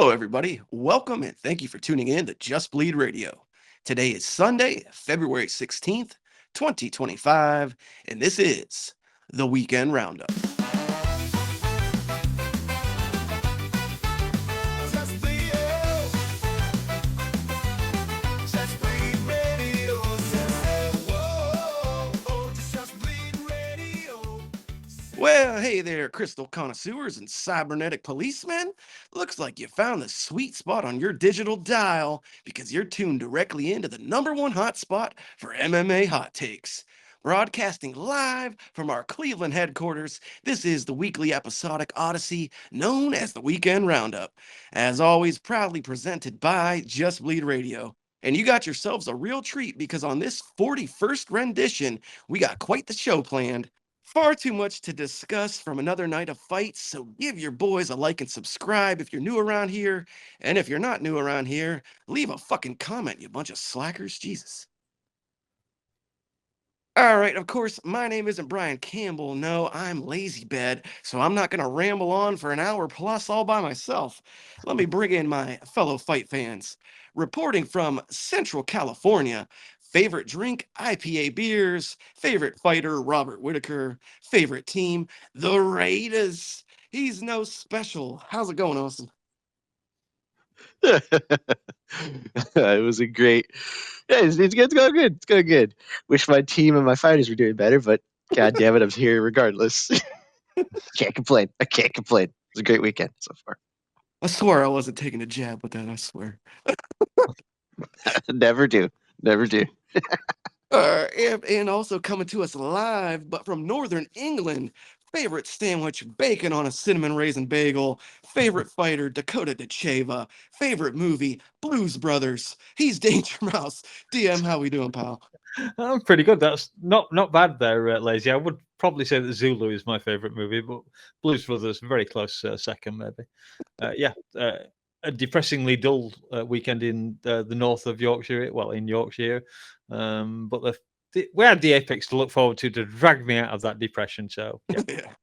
Hello, everybody. Welcome and thank you for tuning in to Just Bleed Radio. Today is Sunday, February 16th, 2025, and this is the Weekend Roundup. Just bleed, just bleed radio. Just bleed radio. Well, hey there, crystal connoisseurs and cybernetic policemen. Looks like you found the sweet spot on your digital dial because you're tuned directly into the number one hot spot for MMA hot takes. Broadcasting live from our Cleveland headquarters, this is the weekly episodic odyssey known as the Weekend Roundup. As always, proudly presented by Just Bleed Radio. And you got yourselves a real treat because on this 41st rendition, we got quite the show planned. Far too much to discuss from another night of fights, so give your boys a like and subscribe if you're new around here. And if you're not new around here, leave a fucking comment, you bunch of slackers. Jesus. All right, of course, my name isn't Brian Campbell. No, I'm LazyBed, so I'm not going to ramble on for an hour plus all by myself. Let me bring in my fellow fight fans. Reporting from Central California, favorite drink, IPA beers, favorite fighter, Robert Whitaker, favorite team, the Raiders. He's no special. How's it going, Austin? It was a great. Yeah, it's going good. It's going good. Wish my team and my fighters were doing better, but god damn it, I'm here regardless. Can't complain. I can't complain. It was a great weekend so far. I swear I wasn't taking a jab with that, I swear. Never do. Never do. And also coming to us live, but from Northern England, favorite sandwich, bacon on a cinnamon raisin bagel, favorite fighter, Dakota DeCheva, favorite movie, Blues Brothers. He's DangerMouse. DM, how we doing, pal? I'm pretty good. That's not bad there, Lazy. I would probably say that Zulu is my favorite movie, but Blues Brothers very close second, maybe. A depressingly dull weekend in the north of Yorkshire. Well, in Yorkshire, but we had the Apex to look forward to drag me out of that depression. So yeah. Yeah.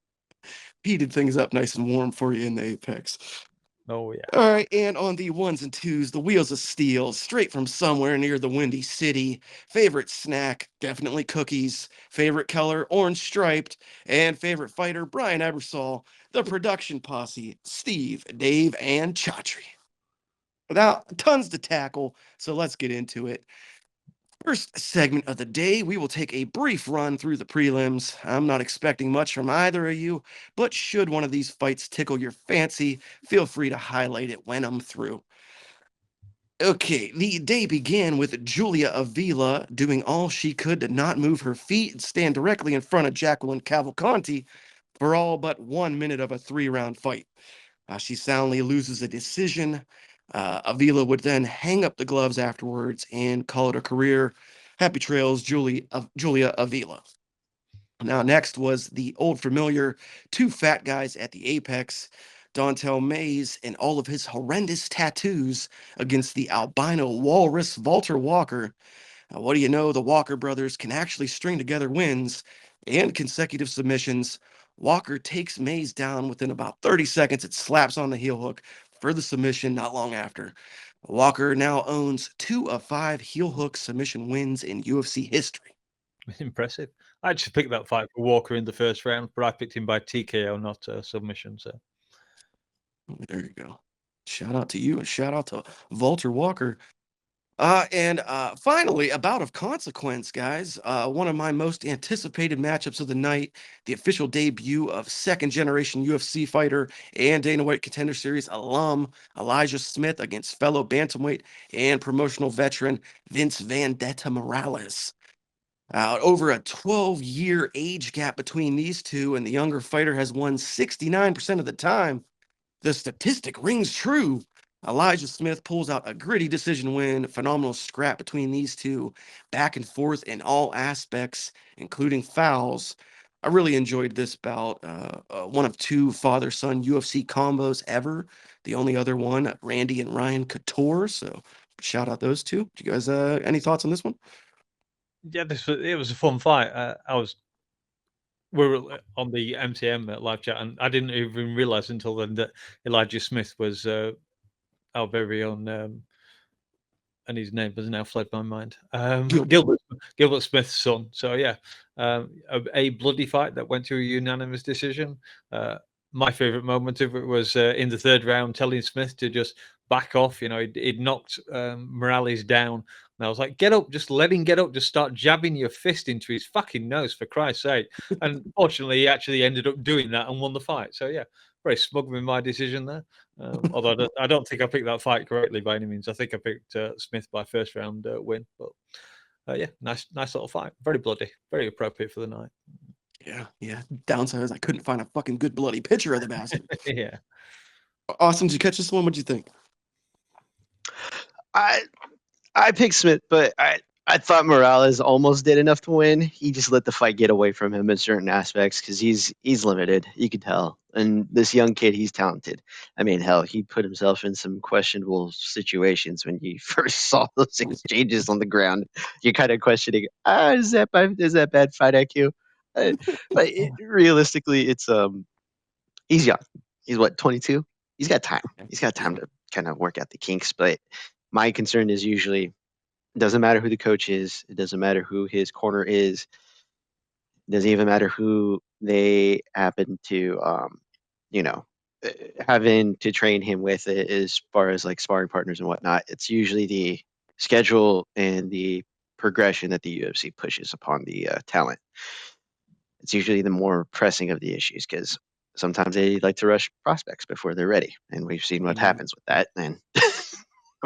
Heated things up nice and warm for you in the Apex. Oh yeah. All right, and on the ones and twos, the wheels of steel, straight from somewhere near the Windy City. Favorite snack, definitely cookies. Favorite color, orange striped. And favorite fighter, Brian Ebersol. The production posse, Steve, Dave, and Chatri. Without tons to tackle, so let's get into it. First segment of the day, we will take a brief run through the prelims. I'm not expecting much from either of you, but should one of these fights tickle your fancy, feel free to highlight it when I'm through. Okay, the day began with Julia Avila doing all she could to not move her feet and stand directly in front of Jacqueline Cavalcanti for all but 1 minute of a 3-round fight. She soundly loses a decision. Avila would then hang up the gloves afterwards and call it a career. Happy trails, Julia Avila. Now, next was the old familiar two fat guys at the Apex, Dontel Mays and all of his horrendous tattoos against the albino walrus Walter Walker. What do you know? The Walker brothers can actually string together wins and consecutive submissions. Walker takes Mays down within about 30 seconds. It slaps on the heel hook for the submission not long after. Walker now owns 2 of 5 heel hook submission wins in UFC history. Impressive. I actually picked that fight for Walker in the first round, but I picked him by TKO, not submission. So there you go. Shout out to you and shout out to Walter Walker. And finally, a bout of consequence, guys. One of my most anticipated matchups of the night, the official debut of second-generation UFC fighter and Dana White Contender Series alum Elijah Smith against fellow bantamweight and promotional veteran Vince Vendetta Morales. Over a 12-year age gap between these two, and the younger fighter has won 69% of the time. The statistic rings true. Elijah Smith pulls out a gritty decision win, phenomenal scrap between these two, back and forth in all aspects, including fouls. I really enjoyed this bout. One of 2 father-son UFC combos ever. The only other one, Randy and Ryan Couture. So shout out those two. Do you guys any thoughts on this one? yeah, it was a fun fight. We were on the MTM live chat, and I didn't even realize until then that Elijah Smith was our very own, and his name has now fled my mind. Gilbert. Gilbert Smith's son. So yeah, a bloody fight that went to a unanimous decision. My favorite moment of it was in the third round, telling Smith to just back off. You know, he'd knocked Morales down, and I was like, "Get up! Just let him get up! Just start jabbing your fist into his fucking nose, for Christ's sake!" And fortunately, he actually ended up doing that and won the fight. So yeah, very smug with my decision there. Although I don't think I picked that fight correctly by any means. I think I picked Smith by first round win. But yeah, nice little fight. Very bloody, very appropriate for the night. Yeah. Downside is I couldn't find a fucking good bloody picture of the bastard. Yeah. Austin, did you catch this one? What'd you think? I picked Smith, but I thought Morales almost did enough to win. He just let the fight get away from him in certain aspects because he's limited. You could tell. And this young kid, he's talented. I mean, hell, he put himself in some questionable situations when you first saw those exchanges on the ground. You're kind of questioning, is that bad fight IQ? But realistically, it's he's young. He's what, 22? He's got time. He's got time to kind of work out the kinks. But my concern is usually it doesn't matter who the coach is. It doesn't matter who his corner is. It doesn't even matter who they happen to, having to train him with as far as like sparring partners and whatnot. It's usually the schedule and the progression that the UFC pushes upon the talent. It's usually the more pressing of the issues because sometimes they like to rush prospects before they're ready. And we've seen what happens with that. And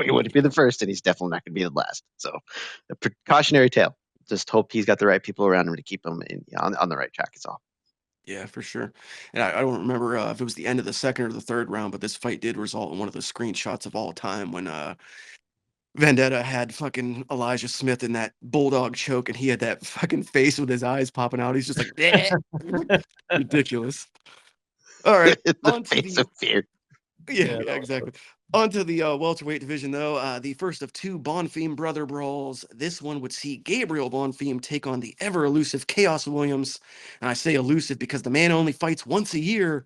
he wouldn't be the first, and he's definitely not going to be the last. So, a precautionary tale. Just hope he's got the right people around him to keep him on the right track. Is all. Yeah, for sure. And I don't remember if it was the end of the second or the third round, but this fight did result in one of the screenshots of all time when Vendetta had fucking Elijah Smith in that bulldog choke, and he had that fucking face with his eyes popping out. He's just like, ridiculous. All right, The face of fear. Yeah, exactly. On to the welterweight division, though. The first of two Bonfim brother brawls. This one would see Gabriel Bonfim take on the ever-elusive Chaos Williams. And I say elusive because the man only fights once a year.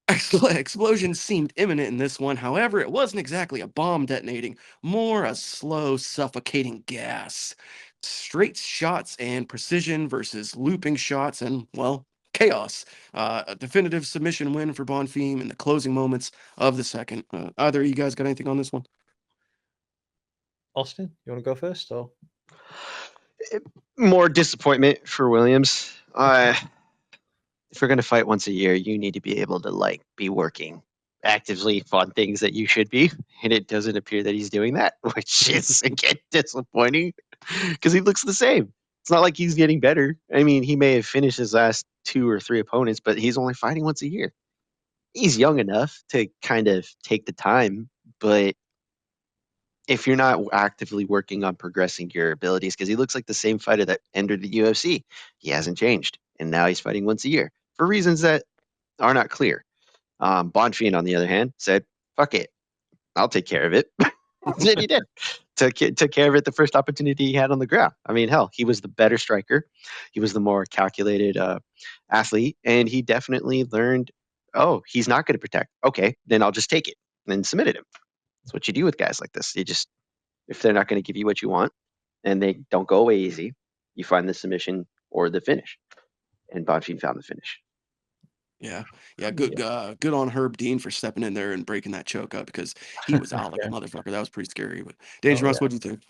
Explosions seemed imminent in this one. However, it wasn't exactly a bomb detonating, more a slow, suffocating gas. Straight shots and precision versus looping shots and, well, chaos. A definitive submission win for Bonfim in the closing moments of the second. Either of you guys got anything on this one? Austin, you want to go first, or More disappointment for Williams. If you're going to fight once a year, you need to be able to be working actively on things that you should be, and it doesn't appear that he's doing that, which is again disappointing because he looks the same. It's not like he's getting better. I mean, he may have finished his last 2 or 3 opponents, but he's only fighting once a year. He's young enough to kind of take the time, but if you're not actively working on progressing your abilities, because he looks like the same fighter that entered the UFC, he hasn't changed, and now he's fighting once a year for reasons that are not clear. Bonfim, on the other hand, said, "Fuck it, I'll take care of it." And he did. Took care of it the first opportunity he had on the ground. I mean, hell, he was the better striker. He was the more calculated athlete, and he definitely learned, oh, he's not going to protect. Okay, then I'll just take it, and then submitted him. That's what you do with guys like this. You just, if they're not going to give you what you want, and they don't go away easy, you find the submission or the finish. And Bonfim found the finish. Yeah, good on Herb Dean for stepping in there and breaking that choke up because he was out like a motherfucker. That was pretty scary. But DangerMouse, what'd you think?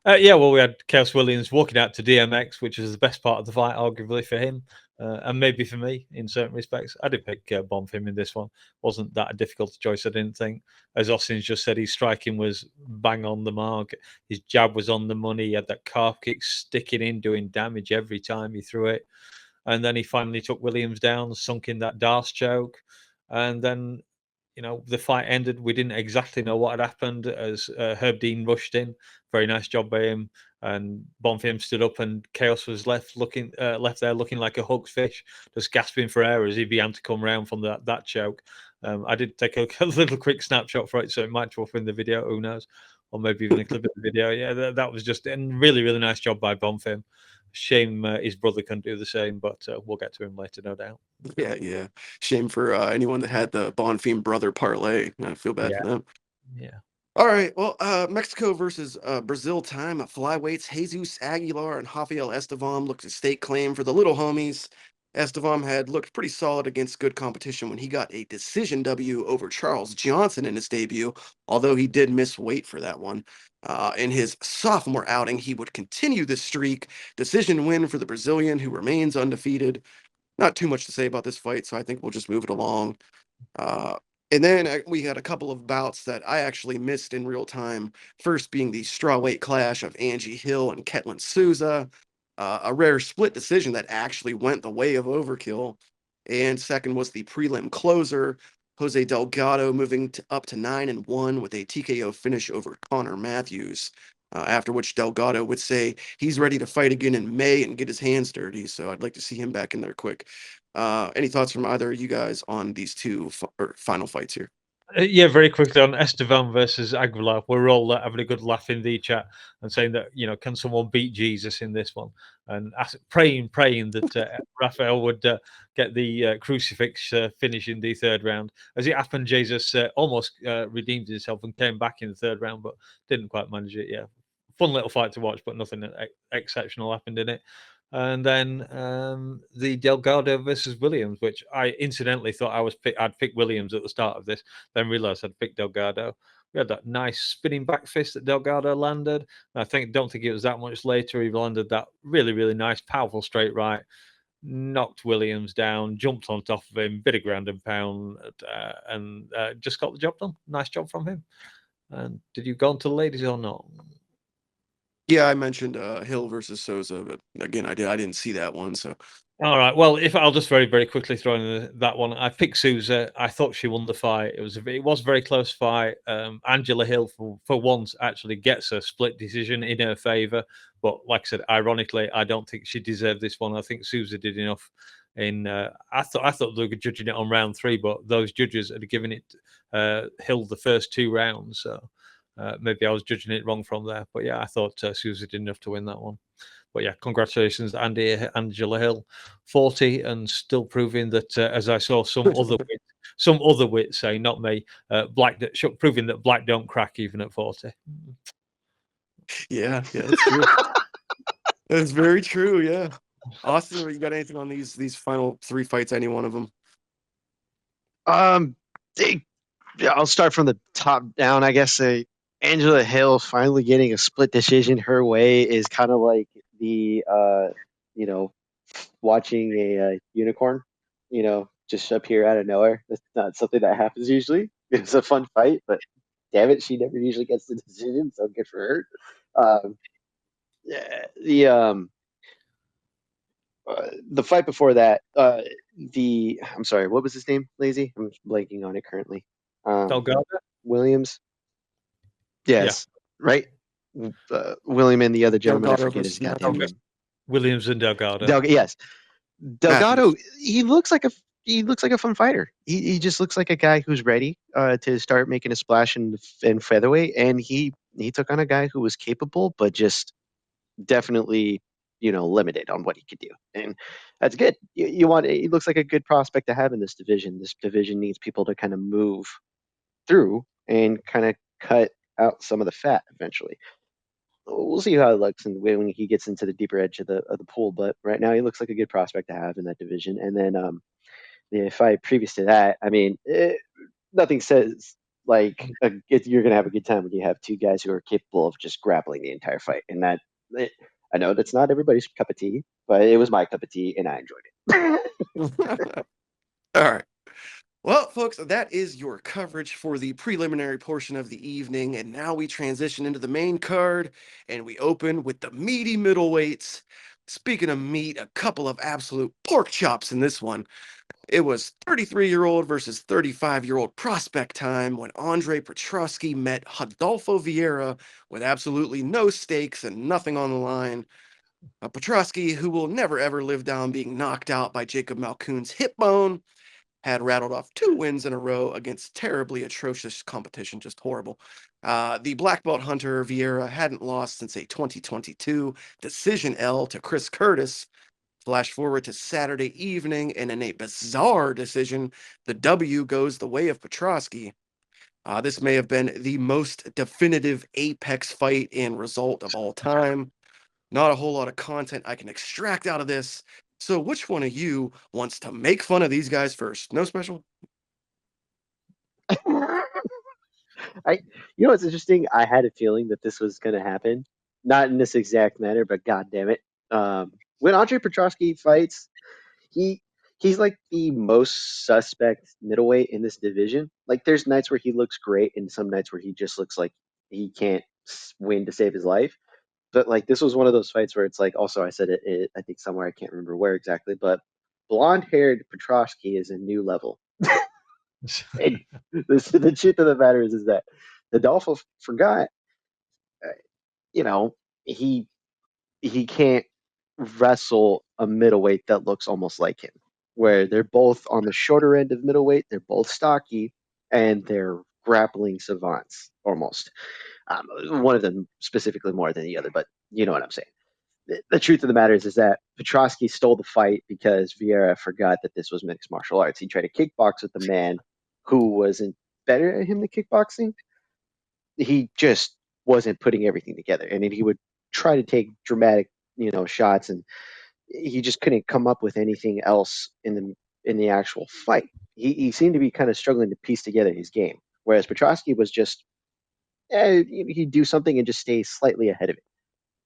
Yeah, well, we had Chaos Williams walking out to DMX, which is the best part of the fight, arguably for him, and maybe for me in certain respects. I did pick Bonfim in this one. Wasn't that a difficult choice, I didn't think. As Austin just said, his striking was bang on the mark. His jab was on the money. He had that calf kick sticking in, doing damage every time he threw it. And then he finally took Williams down, sunk in that Darce choke. And then, the fight ended. We didn't exactly know what had happened as Herb Dean rushed in. Very nice job by him. And Bonfim stood up, and Chaos was left there looking like a hooked fish, just gasping for air as he began to come round from that choke. I did take a little quick snapshot for it, so it might show up in the video. Who knows? Or maybe even a clip of the video. Yeah, that was just a really, really nice job by Bonfim. Shame his brother couldn't do the same, but we'll get to him later, no doubt. Yeah. Shame for anyone that had the Bonfim brother parlay. I feel bad for them. Yeah. All right. Well, Mexico versus Brazil time. Flyweights Jesus Aguilar and Rafael Estevam looked to stake claim for the little homies. Estevam had looked pretty solid against good competition when he got a decision W over Charles Johnson in his debut, although he did miss weight for that one. In his sophomore outing, he would continue this streak. Decision win for the Brazilian, who remains undefeated. Not too much to say about this fight, so I think we'll just move it along. Uh, and then we had a couple of bouts that I actually missed in real time. First being the strawweight clash of Angie Hill and Ketlin Souza, a rare split decision that actually went the way of overkill. And second was the prelim closer, Jose Delgado moving up to 9-1 with a TKO finish over Connor Matthews. After which Delgado would say he's ready to fight again in May and get his hands dirty. So I'd like to see him back in there quick. Any thoughts from either of you guys on these two final fights here? Yeah, very quickly on Estevan versus Aguilar. We're all having a good laugh in the chat and saying that, can someone beat Jesus in this one? And praying that Raphael would get the crucifix finish in the third round. As it happened, Jesus almost redeemed himself and came back in the third round, but didn't quite manage it. Yeah, fun little fight to watch, but nothing exceptional happened in it. And then the Delgado versus Williams, which I incidentally thought I'd pick Williams at the start of this, then realized I'd picked Delgado. We had that nice spinning back fist that Delgado landed. Don't think it was that much later. He landed that really, really nice, powerful straight right, knocked Williams down, jumped on top of him, bit of ground and pound, and just got the job done. Nice job from him. And did you go on to the ladies or not? Yeah, I mentioned Hill versus Souza, but again, I didn't see that one. So all right. Well, if I'll just very, very quickly throw in that one, I picked Souza. I thought she won the fight. It was a very close fight. Angela Hill, for once, actually gets a split decision in her favor. But like I said, ironically, I don't think she deserved this one. I think Souza did enough. I thought they were judging it on round 3, but those judges had given it Hill the first 2 rounds. So maybe I was judging it wrong from there. But yeah, I thought Souza did enough to win that one. But yeah, congratulations, Angela Hill, 40, and still proving that, as I saw some other wits say, not me, proving that black don't crack even at 40. yeah, that's true. That's very true. Yeah, Austin, you got anything on these final 3 fights? Any one of them? I'll start from the top down. I guess Angela Hill finally getting a split decision her way is kind of like the watching a unicorn, just appear out of nowhere. That's not something that happens usually. It's a fun fight, but damn it, she never usually gets the decision, so good for her. The fight before that, I'm sorry, what was his name? Lazy, I'm blanking on it currently. Delgado? Williams. Yes, right. William and the other gentleman, Delgado I forget his versus goddamn name. Williams and Delgado. Yes, Delgado. Matthews. He looks like a fun fighter. He just looks like a guy who's ready to start making a splash in featherweight, and he took on a guy who was capable, but just definitely limited on what he could do, and that's good. You want he looks like a good prospect to have in this division. This division needs people to kind of move through and kind of cut out some of the fat eventually. We'll see how it looks and when he gets into the deeper edge of the pool. But right now, he looks like a good prospect to have in that division. And then the fight previous to that, I mean, nothing says like you're gonna have a good time when you have 2 guys who are capable of just grappling the entire fight. And I know that's not everybody's cup of tea, but it was my cup of tea, and I enjoyed it. All right. Well, folks, that is your coverage for the preliminary portion of the evening. And now we transition into the main card, and we open with the meaty middleweights. Speaking of meat, a couple of absolute pork chops in this one. It was 33-year-old versus 35-year-old prospect time when Andre Petrosky met Rodolfo Vieira with absolutely no stakes and nothing on the line. Petrosky, who will never ever live down being knocked out by Jacob Malkoon's hip bone, had rattled off 2 wins in a row against terribly atrocious competition, just horrible. The black belt Hunter Vieira hadn't lost since a 2022 decision L to Chris Curtis. Flash forward to Saturday evening, and in a bizarre decision, the W goes the way of Petrosky. This may have been the most definitive apex fight and result of all time. Not a whole lot of content I can extract out of this. So, which one of you wants to make fun of these guys first? No special? I, you know what's interesting? I had a feeling that this was going to happen, not in this exact manner, but god damn it, when Andre Petrosky fights, he he's like the most suspect middleweight in this division. Like, there's nights where he looks great, and some nights where he just looks like he can't win to save his life. But like, this was one of those fights where it's like, also I said it I think somewhere, I can't remember where exactly, but blonde-haired Petrosky is a new level. And the truth of the matter is that Adolfo forgot, uh, you know, he he can't wrestle a middleweight that looks almost like him, where they're both on the shorter end of middleweight, they're both stocky, and they're grappling savants almost. One of them specifically more than the other, but you know what I'm saying. The truth of the matter is that Petrosky stole the fight because Vieira forgot that this was mixed martial arts. He tried to kickbox with the man who wasn't better at him than kickboxing. He just wasn't putting everything together, and then he would try to take dramatic, shots, and he just couldn't come up with anything else in the actual fight. He seemed to be kind of struggling to piece together his game, whereas Petrosky was just, he'd do something and just stay slightly ahead of it.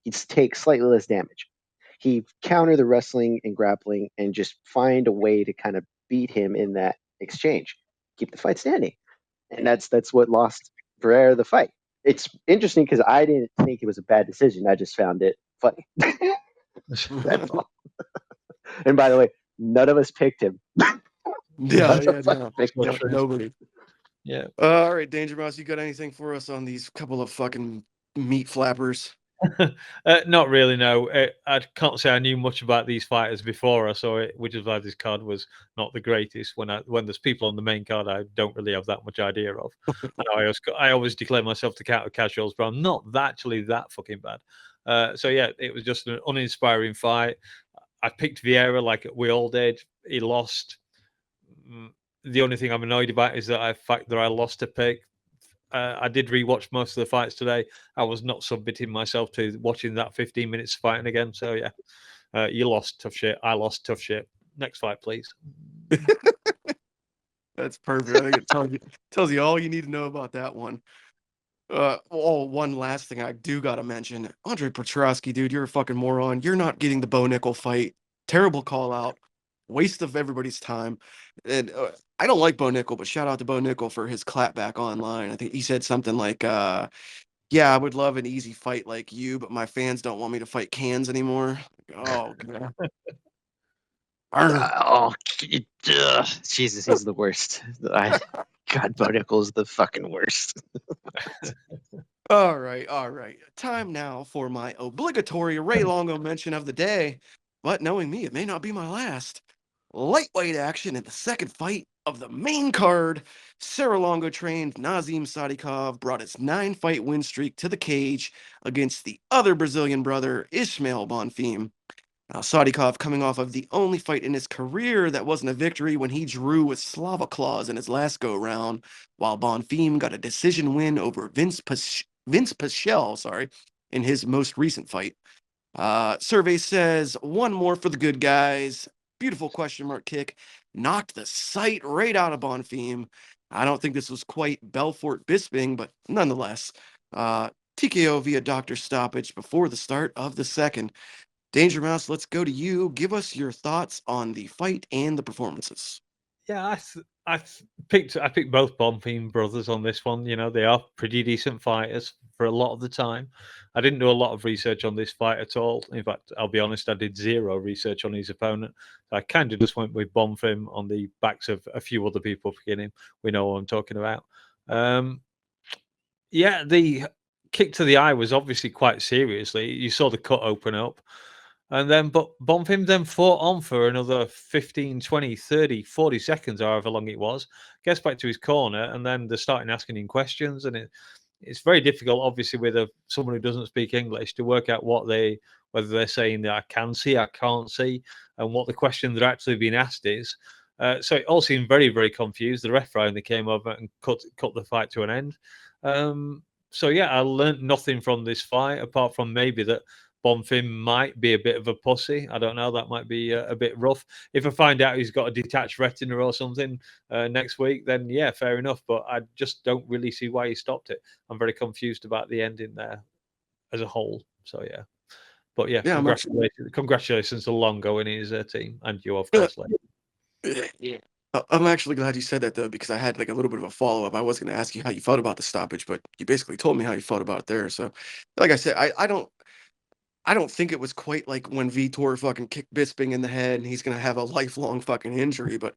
He'd take slightly less damage. He'd counter the wrestling and grappling and just find a way to kind of beat him in that exchange, keep the fight standing, and that's what lost Barrera the fight. It's interesting because I didn't think it was a bad decision. I just found it funny. That's all. And by the way, none of us picked him. Yeah, None yeah, of us no. picked him. Nobody. Yeah. All right, DangerMouse, you got anything for us on these couple of fucking meat flappers? Not really, no. I can't say I knew much about these fighters before I saw it, which is why this card was not the greatest. When there's people on the main card, I don't really have that much idea of. I always declare myself the cat of casuals, but I'm not actually that fucking bad. So yeah, it was just an uninspiring fight. I picked Vieira like we all did. He lost. The only thing I'm annoyed about is that fact that I lost a pick. I did rewatch most of the fights today. I was not submitting myself to watching that 15 minutes fighting again. So yeah, you lost, tough shit. I lost, tough shit. Next fight, please. That's perfect. I think it tells you all you need to know about that one. One last thing I do gotta mention. Andre Petrosky, dude, you're a fucking moron. You're not getting the Bo Nickel fight. Terrible call out. Waste of everybody's time. And I don't like Bo Nickel, but shout out to Bo Nickel for his clapback online. I think he said something like, yeah, I would love an easy fight like you, but my fans don't want me to fight cans anymore. Oh, God. Oh, Jesus, he's the worst. God, Bo Nickel's the fucking worst. All right, all right. Time now for my obligatory Ray Longo mention of the day. But knowing me, it may not be my last. Lightweight action in the second fight of the main card. Sarah Longo trained Nazim Sadikov brought his 9-fight win streak to the cage against the other Brazilian brother, Ismail Bonfim. Now, Sadikov coming off of the only fight in his career that wasn't a victory when he drew with Slava Claus in his last go-round, while Bonfim got a decision win over Vince Pichel, in his most recent fight. Survey says one more for the good guys. Beautiful question mark kick. Knocked the sight right out of Bonfim. I don't think this was quite Belfort Bisping, but nonetheless. TKO via doctor stoppage before the start of the second. DangerMouse, let's go to you. Give us your thoughts on the fight and the performances. Yeah, I picked both Bonfim brothers on this one. You know, they are pretty decent fighters for a lot of the time. I didn't do a lot of research on this fight at all. In fact, I'll be honest, I did zero research on his opponent. I kind of just went with Bonfim on the backs of a few other people beginning. We know what I'm talking about. Yeah, the kick to the eye was obviously quite seriously. You saw the cut open up. And then, but Bonfim then fought on for another 15, 20, 30, 40 seconds, however long it was, gets back to his corner, and then they're starting asking him questions. And it's very difficult, obviously, with someone who doesn't speak English to work out whether they're saying that I can see, I can't see, and what the question they're actually being asked is. So it all seemed very, very confused. The referee only came over and cut the fight to an end. So yeah, I learned nothing from this fight apart from maybe that Bonfim might be a bit of a pussy. I don't know. That might be a bit rough. If I find out he's got a detached retina or something next week, then yeah, fair enough. But I just don't really see why he stopped it. I'm very confused about the ending there as a whole. So yeah, but yeah, Yeah, I'm actually congratulations to Longo and his team, and you, of uh, course, Lee. yeah. I'm actually glad you said that though, because I had like a little bit of a follow up. I was going to ask you how you felt about the stoppage, but you basically told me how you felt about it there. So, like I said, I don't think it was quite like when Vitor fucking kicked Bisping in the head and he's gonna have a lifelong fucking injury, but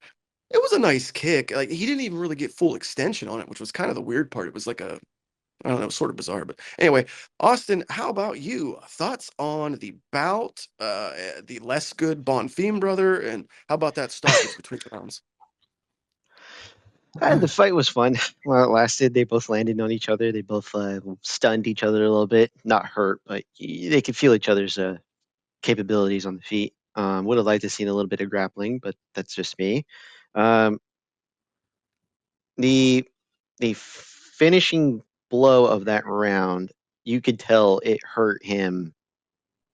it was a nice kick. Like he didn't even really get full extension on it, which was kind of the weird part. It was like a I don't know, sort of bizarre. But anyway, Austin, how about you? Thoughts on the bout, the less good Bonfim brother, and how about that stoppage between rounds? The fight was fun while it lasted. They both landed on each other. They both stunned each other a little bit. Not hurt, but they could feel each other's capabilities on the feet. Would have liked to seen a little bit of grappling, but that's just me. Um, the the finishing blow of that round, you could tell it hurt him,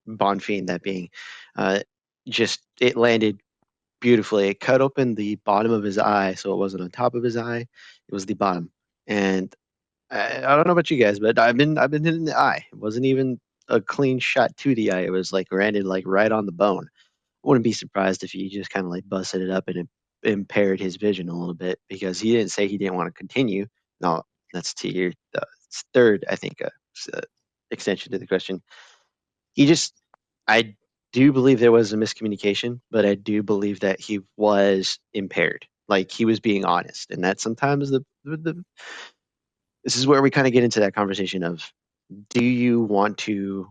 Bonfim, that being. Uh, just it landed beautifully. It cut open the bottom of his eye, so it wasn't on top of his eye. It was the bottom. And I don't know about you guys, but I've been hit in the eye. It wasn't even a clean shot to the eye. It was like landed like right on the bone. I wouldn't be surprised if he just kind of like busted it up and it impaired his vision a little bit because he didn't say he didn't want to continue. No, that's to your third, I think, extension to the question. He just, I do believe there was a miscommunication, but I do believe that he was impaired. Like he was being honest, and that sometimes this is where we kind of get into that conversation of, do you want to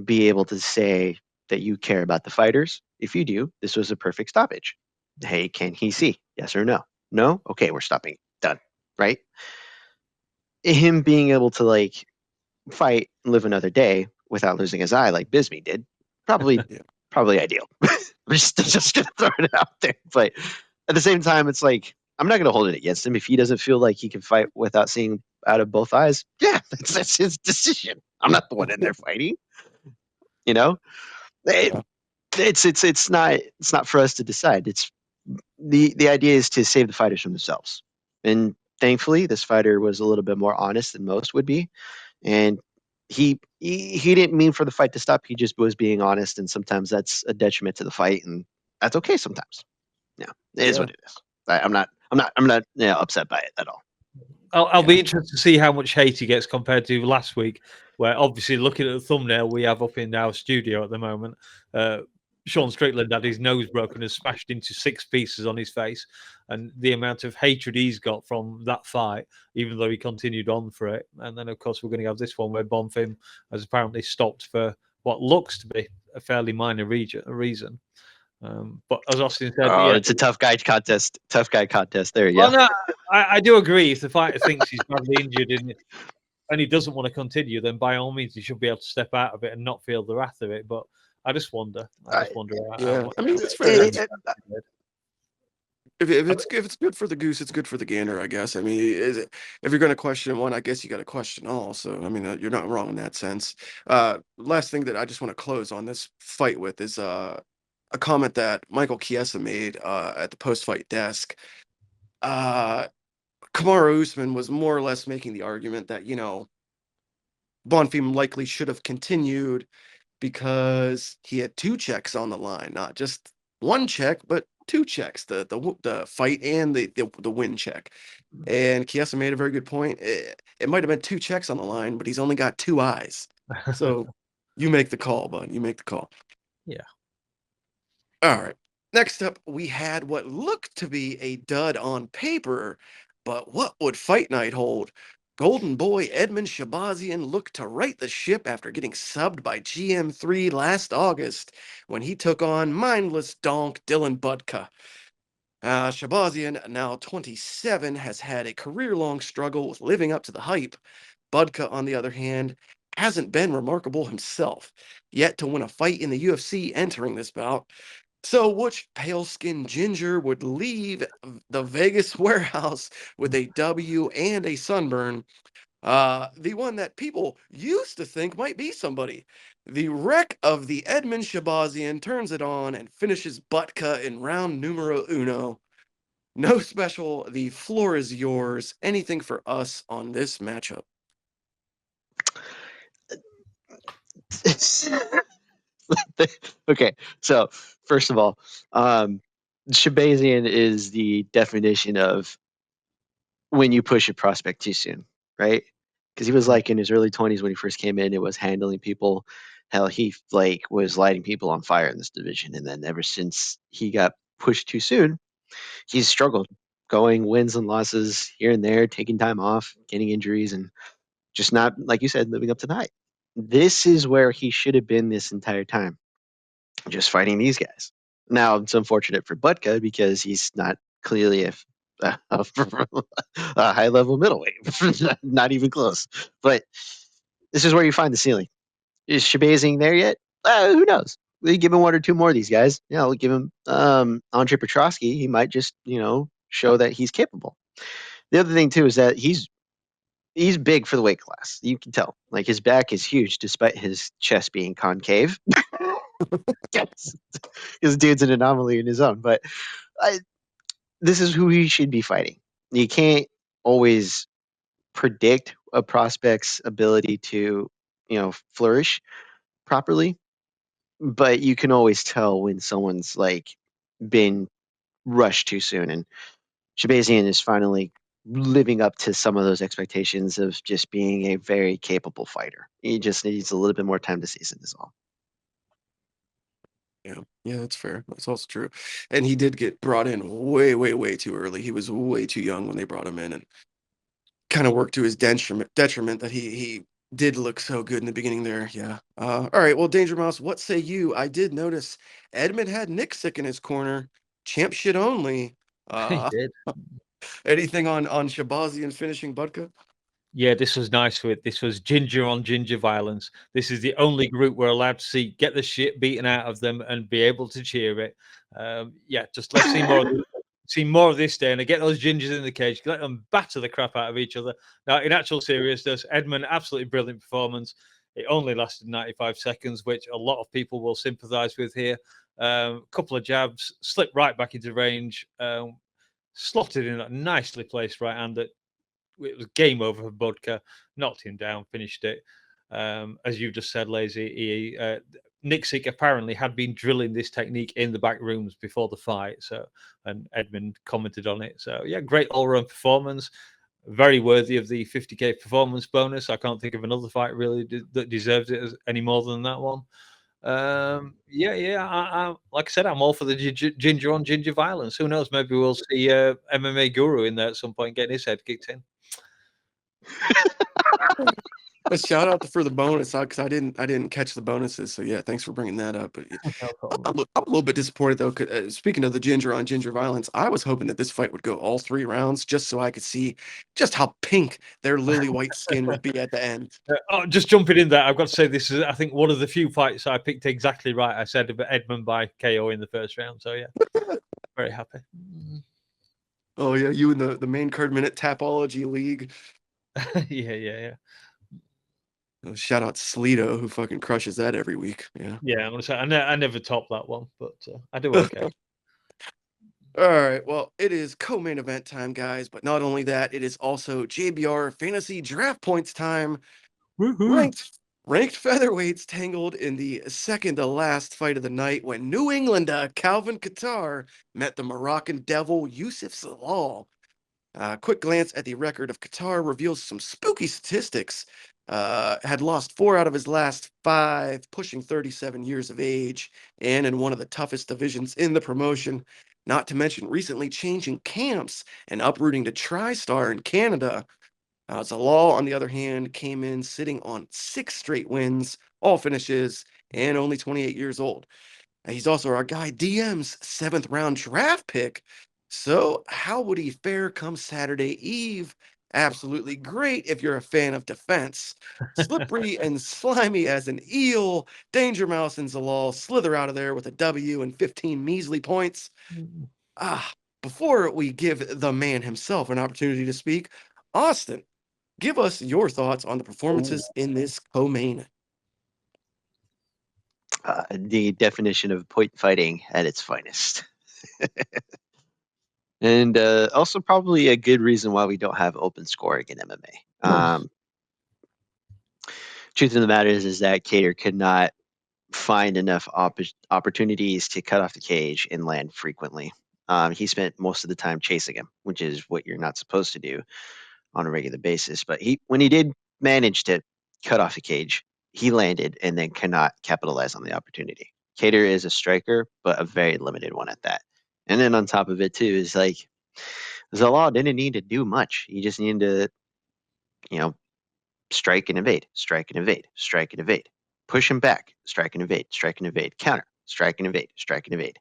be able to say that you care about the fighters? If you do, this was a perfect stoppage. Hey, can he see? Yes or no? No? Okay, we're stopping. Done. Right? Him being able to like fight and live another day without losing his eye like Bisbee did, probably Yeah. probably ideal. I'm just gonna throw it out there. But at the same time, it's like I'm not gonna hold it against him if he doesn't feel like he can fight without seeing out of both eyes. Yeah, that's his decision. I'm not the one in there fighting. You know, it, Yeah. it's not for us to decide. It's the idea is to save the fighters from themselves. And thankfully, this fighter was a little bit more honest than most would be, and he didn't mean for the fight to stop. He just was being honest, and sometimes that's a detriment to the fight, and that's okay sometimes. Yeah, it is Yeah. what it is. I'm not upset by it at all. I'll Yeah. be interested to see how much hate he gets compared to last week, where obviously looking at the thumbnail we have up in our studio at the moment, Sean Strickland had his nose broken and smashed into 6 pieces on his face, and the amount of hatred he's got from that fight, even though he continued on for it. And then, of course, we're going to have this one where Bonfim has apparently stopped for what looks to be a fairly minor reason. But as Austin said, Oh, yeah, it's a tough guy contest. Tough guy contest. There you well, go. no, I do agree. If the fighter thinks he's badly injured and he doesn't want to continue, then by all means he should be able to step out of it and not feel the wrath of it. But I just wonder. I I, just wonder how Yeah. much. I mean, it's fair. it, It's if it's good for the goose, it's good for the gander, I guess. I mean, if you're going to question one, I guess you got to question all. So, I mean, you're not wrong in that sense. Last thing that I just want to close on this fight with is a comment that Michael Chiesa made at the post-fight desk. Uh, Kamaru Usman was more or less making the argument that, Bonfim likely should have continued because he had 2 checks on the line, not just 1 check, but 2 checks, the fight and the win check. And Chiesa made a very good point. It might have been 2 checks on the line, but he's only got 2 eyes. So you make the call, bud. You make the call. Yeah. All right. Next up, we had what looked to be a dud on paper, but what would Fight Night hold? Golden Boy Edmund Shabazian looked to right the ship after getting subbed by GM3 last August when he took on mindless donk Dylan Budka. Shabazian, now 27, has had a career-long struggle with living up to the hype. Budka, on the other hand, hasn't been remarkable himself, yet to win a fight in the UFC entering this bout. So, which pale-skinned ginger would leave the Vegas warehouse with a W and a sunburn? The one that people used to think might be somebody. The wreck of the Edmund Shabazian turns it on and finishes Butka in round numero uno. No special. The floor is yours. Anything for us on this matchup? Okay, so first of all, Shabazian is the definition of when you push a prospect too soon, right? Because he was like in his early 20s when he first came in. It was handling people. Hell, he like was lighting people on fire in this division, and then ever since he got pushed too soon, he's struggled, going wins and losses here and there, taking time off, getting injuries, and just not, like you said, living up to the hype. This is where he should have been this entire time, just fighting these guys. Now it's unfortunate for Butka because he's not clearly a high level middleweight, not even close. But this is where you find the ceiling. Is Shabazian there yet? Who knows? We give him one or two more of these guys. Yeah, we'll give him Andre Petrosky. He might just show that he's capable. The other thing too is that he's big for the weight class. You can tell. Like his back is huge despite his chest being concave. Yes. His dude's an anomaly in his own, but this is who he should be fighting. You can't always predict a prospect's ability to, flourish properly, but you can always tell when someone's like been rushed too soon. And Shabazian is finally living up to some of those expectations of just being a very capable fighter. He just needs a little bit more time to season is all. Yeah, that's fair. That's also true. And he did get brought in way, way, way too early. He was way too young when they brought him in, and kind of worked to his detriment that he did look so good in the beginning there. Yeah. All right. Well, Danger Mouse, what say you? I did notice Edmund had Nick sick in his corner. Champ shit only. He did. Anything on Shabazian finishing Budka? Yeah, this was nice with this was ginger on ginger violence. This is the only group we're allowed to see get the shit beaten out of them and be able to cheer it. Yeah, just let's see more. See more of this day, and get those gingers in the cage. Let them batter the crap out of each other. Now, in actual seriousness, Edmund, absolutely brilliant performance. It only lasted 95 seconds, which a lot of people will sympathise with here. Couple of jabs, slipped right back into range, slotted in a nicely placed right hand that it was game over for Budka, knocked him down, finished it. As you just said, Lazy, Nick Sick apparently had been drilling this technique in the back rooms before the fight. So, and Edmund commented on it. So, yeah, great all-round performance. Very worthy of the 50k performance bonus. I can't think of another fight really that deserves it any more than that one. I, like I said, I'm all for the ginger on ginger violence. Who knows? Maybe we'll see MMA Guru in there at some point getting his head kicked in. A shout out for the bonus because I didn't catch the bonuses. So yeah, thanks for bringing that up. But I'm a little bit disappointed though. Speaking of the ginger on ginger violence, I was hoping that this fight would go all 3 rounds just so I could see just how pink their lily white skin would be at the end. Just jumping in there, I've got to say this is I think one of the few fights I picked exactly right. I said about Edmund by KO in the first round. So yeah, very happy. Oh yeah, you in the main card minute Tapology League. Yeah. Shout out Sleeto, who fucking crushes that every week. Yeah. Yeah, I'm gonna say I never topped that one, but I do okay. All right. Well, it is co-main event time, guys. But not only that, it is also JBR fantasy draft points time. Ranked featherweights tangled in the second to last fight of the night when New Englander Calvin Kattar met the Moroccan devil Yusuf Salal. Quick glance at the record of Kattar reveals some spooky statistics. Had lost 4 out of his last 5, pushing 37 years of age, and in one of the toughest divisions in the promotion, not to mention recently changing camps and uprooting to TriStar in Canada. Zalal, on the other hand, came in sitting on 6 straight wins, all finishes, and only 28 years old. He's also our guy DM's 7th round draft pick. So, how would he fare come Saturday Eve? Absolutely great if you're a fan of defense. Slippery and slimy as an eel, DangerMouse and Zalal slither out of there with a W and 15 measly points. Ah, before we give the man himself an opportunity to speak, Austin, give us your thoughts on the performances in this co-main. The definition of point fighting at its finest. And also probably a good reason why we don't have open scoring in MMA. Truth of the matter is that Cater could not find enough opportunities to cut off the cage and land frequently. He spent most of the time chasing him, which is what you're not supposed to do on a regular basis. But when he did manage to cut off the cage, he landed and then cannot capitalize on the opportunity. Cater is a striker, but a very limited one at that. And then on top of it too is like Zalal didn't need to do much. He just needed to, strike and evade, strike and evade, strike and evade, push him back, strike and evade, counter, strike and evade, strike and evade.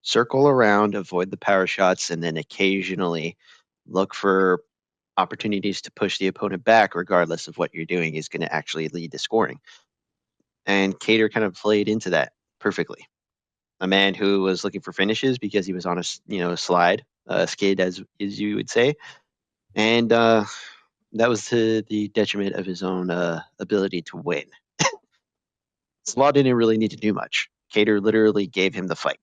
Circle around, avoid the power shots, and then occasionally look for opportunities to push the opponent back, regardless of what you're doing, is going to actually lead to scoring. And Cater kind of played into that perfectly. A man who was looking for finishes because he was on a slide, a skid, as you would say, and that was to the detriment of his own ability to win. Slaw didn't really need to do much. Cater literally gave him the fight,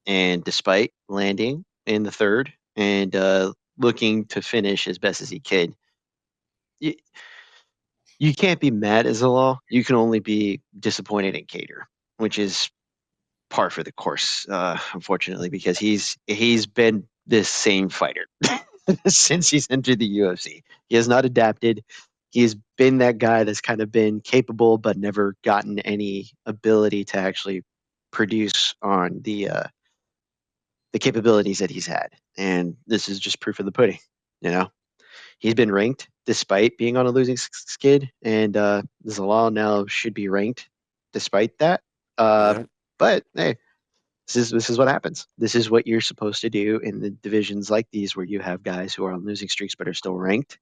and despite landing in the third and looking to finish as best as he could, you can't be mad as a law. You can only be disappointed in Cater, which is par for the course, unfortunately, because he's been this same fighter since he's entered the UFC. He has not adapted. He has been that guy that's kind of been capable but never gotten any ability to actually produce on the capabilities that he's had. And this is just proof of the pudding, you know. He's been ranked despite being on a losing skid, and Zalal now should be ranked despite that. Yeah. But hey, this is what happens. This is what you're supposed to do in the divisions like these, where you have guys who are on losing streaks but are still ranked.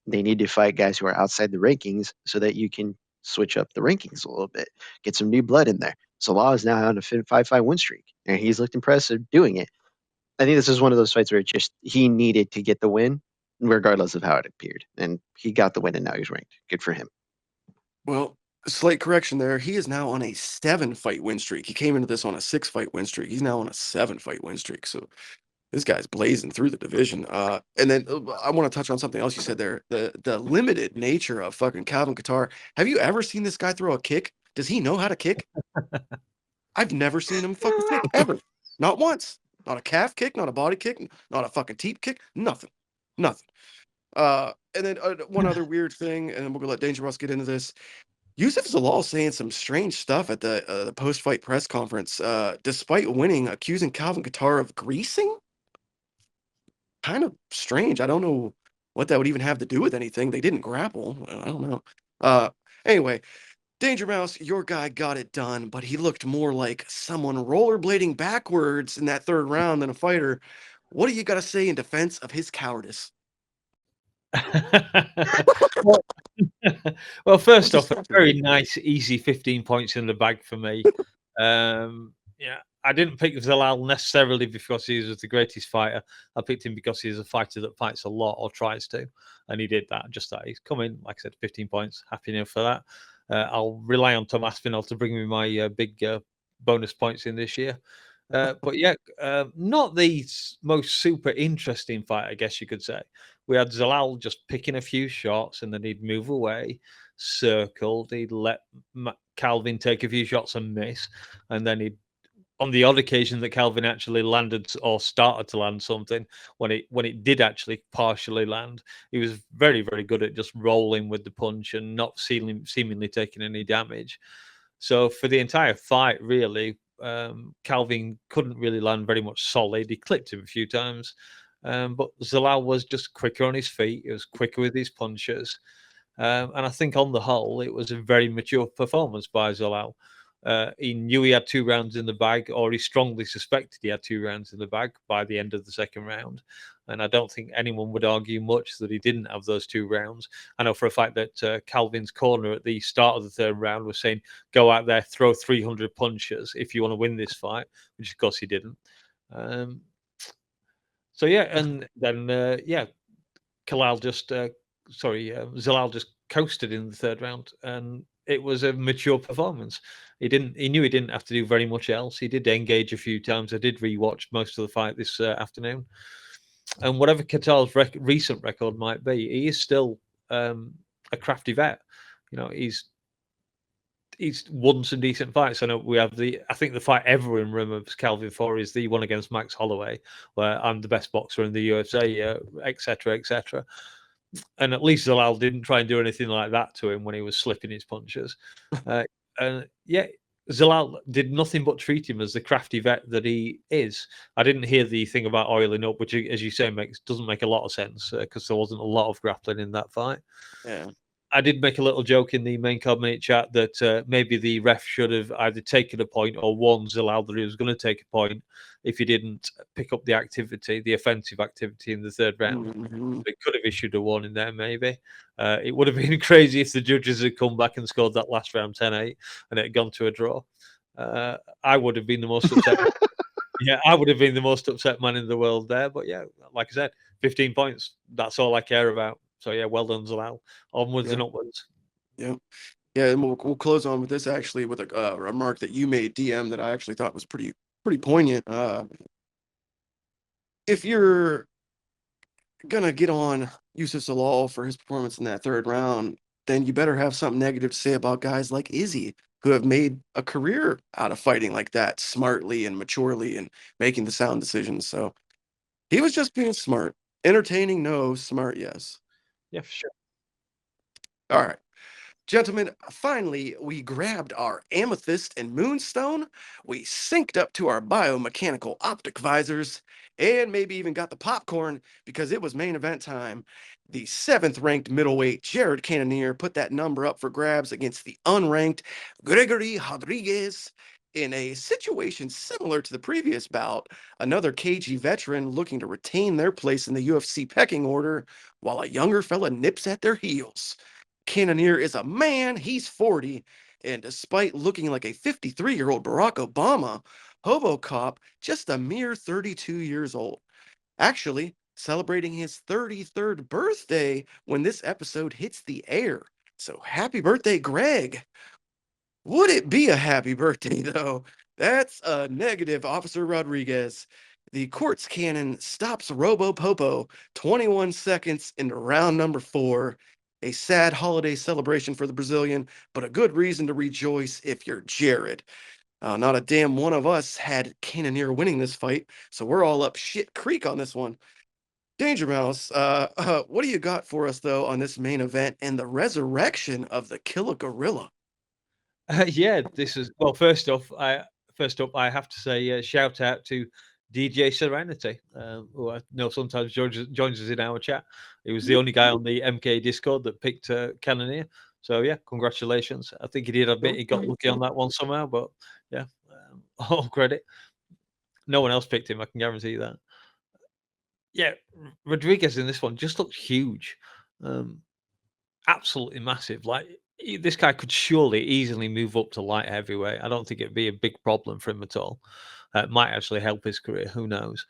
They need to fight guys who are outside the rankings so that you can switch up the rankings a little bit, get some new blood in there. Salah is now on a 5-5 win streak, and he's looked impressive doing it. I think this is one of those fights where he needed to get the win, regardless of how it appeared, and he got the win, and now he's ranked. Good for him. Well, slight correction there. He is now on a 7-fight win streak. He came into this on a 6-fight win streak. He's now on a 7-fight win streak. So this guy's blazing through the division. And then I want to touch on something else you said there. The limited nature of fucking Calvin Kattar. Have you ever seen this guy throw a kick? Does he know how to kick? I've never seen him fucking kick ever. Not once. Not a calf kick, not a body kick, not a fucking teep kick, nothing. Nothing. And then one other weird thing, and then we're gonna let DangerMouse get into this. Yusuf Zalal saying some strange stuff at the post-fight press conference, despite winning, accusing Calvin Kattar of greasing. Kind of strange. I don't know what that would even have to do with anything. They didn't grapple. I don't know. Anyway, DangerMouse, your guy got it done, but he looked more like someone rollerblading backwards in that third round than a fighter. What do you got to say in defense of his cowardice? Well, first off, a very nice, easy 15 points in the bag for me. Yeah, I didn't pick Zalal necessarily because he was the greatest fighter. I picked him because he's a fighter that fights a lot or tries to, and he did that. Just that he's come in, like I said, 15 points. Happy enough for that. I'll rely on Tom Aspinall to bring me my big bonus points in this year. But yeah, not the most super interesting fight, I guess you could say. We had Zalal just picking a few shots and then he'd move away, circled, he'd let Calvin take a few shots and miss, and then he'd, on the odd occasion that Calvin actually landed or started to land something, when it did actually partially land, he was very, very good at just rolling with the punch and not seemingly taking any damage. So for the entire fight, really, Calvin couldn't really land very much solid. He clipped him a few times. But Zalal was just quicker on his feet. He was quicker with his punches. And I think on the whole, it was a very mature performance by Zalal. He knew he had 2 rounds in the bag, or he strongly suspected he had 2 rounds in the bag by the end of the second round. And I don't think anyone would argue much that he didn't have those 2 rounds. I know for a fact that Calvin's corner at the start of the third round was saying, go out there, throw 300 punches if you want to win this fight, which of course he didn't. So yeah, and then Zalal just coasted in the third round, and it was a mature performance. He knew he didn't have to do very much else. He did engage a few times. I did rewatch most of the fight this afternoon, and whatever Qatar's recent record might be, he is still a crafty vet. You know, he's won some decent fights. I know we have I think the fight everyone remembers Calvin for is the one against Max Holloway, where I'm the best boxer in the UFC, etc., etc. And at least Zalal didn't try and do anything like that to him when he was slipping his punches. And yeah, Zalal did nothing but treat him as the crafty vet that he is. I didn't hear the thing about oiling up, which, as you say, doesn't make a lot of sense because there wasn't a lot of grappling in that fight. Yeah. I did make a little joke in the main comment chat that maybe the ref should have either taken a point or warned Zalal that he was going to take a point if he didn't pick up the offensive activity in the third round. Mm-hmm. They could have issued a warning there, maybe. It would have been crazy if the judges had come back and scored that last round 10-8 and it had gone to a draw. I would have been the most upset. Yeah, I would have been the most upset man in the world there. But yeah, like I said, 15 points. That's all I care about. So yeah, well done, Zalal. Onwards and upwards. Yeah. Yeah, and we'll close on with this actually with a remark that you made, DM, that I actually thought was pretty poignant. If you're gonna get on Yusuf Salal for his performance in that third round, then you better have something negative to say about guys like Izzy, who have made a career out of fighting like that smartly and maturely and making the sound decisions. So he was just being smart. Entertaining, no. Smart, yes. Yeah, for sure. All right. Gentlemen, finally, we grabbed our amethyst and moonstone, we synced up to our biomechanical optic visors, and maybe even got the popcorn because it was main event time. The 7th-ranked middleweight Jared Cannonier put that number up for grabs against the unranked Gregory Rodrigues in a situation similar to the previous bout, another cagey veteran looking to retain their place in the UFC pecking order, while a younger fella nips at their heels. Cannonier is a man, he's 40, and despite looking like a 53-year-old Barack Obama, Hobocop just a mere 32 years old. Actually, celebrating his 33rd birthday when this episode hits the air. So happy birthday, Greg. Would it be a happy birthday, though? That's a negative, Officer Rodrigues. The quartz cannon stops Robo Popo 21 seconds into round number 4. A sad holiday celebration for the Brazilian, but a good reason to rejoice if you're Jared. Not a damn one of us had Cannonier winning this fight, so we're all up shit creek on this one. DangerMouse, what do you got for us, though, on this main event and the resurrection of the Killer Gorilla? Yeah, this is well. First up, I have to say shout out to DJ Serenity, who I know sometimes joins us in our chat. He was the only guy on the MK Discord that picked Cannonier. So yeah, congratulations. I think he did admit he got lucky on that one somehow, but yeah, all credit. No one else picked him. I can guarantee you that. Yeah, Rodrigues in this one just looked huge, absolutely massive. Like this guy could surely easily move up to light heavyweight. I don't think it'd be a big problem for him at all. It might actually help his career. Who knows?